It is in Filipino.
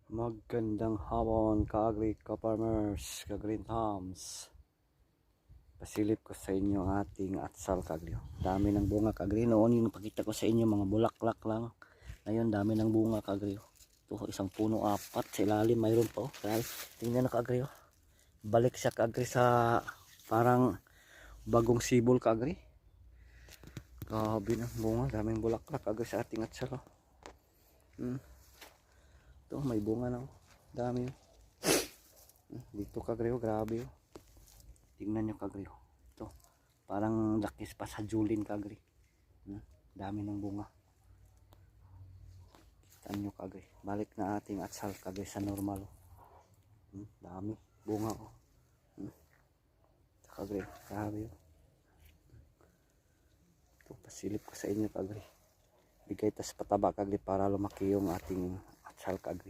Magandang hapon ka-agri, ka-farmers, ka-green thumbs. Pasilip ko sa inyo ating atsal ka-agri. Dami ng bunga ka-agri. Noon yung pakita ko sa inyo mga bulaklak lang. Ngayon dami ng bunga ka-agri. Ito isang puno, apat sa ilalim, mayroon pa. Tingnan na ka-agri. Balik siya ka-agri sa parang bagong sibol ka-agri. Grabe ng bunga, daming bulaklak ka-agri sa ating atsal. Ito may bunga na, dami. Dito ka-agri, grabe. Tingnan nyo ka-agri. Ito parang lakis pa sa julin ka-agri. Dami ng bunga. Kita nyo ka-agri. Balik na ating atsal ka-agri sa normal. Dami bunga. Ka-agri, grabe. Ito pasilip ko sa inyo ka-agri. Bigay tas pataba ka-agri para lumaki yung ating atsal ka-agri.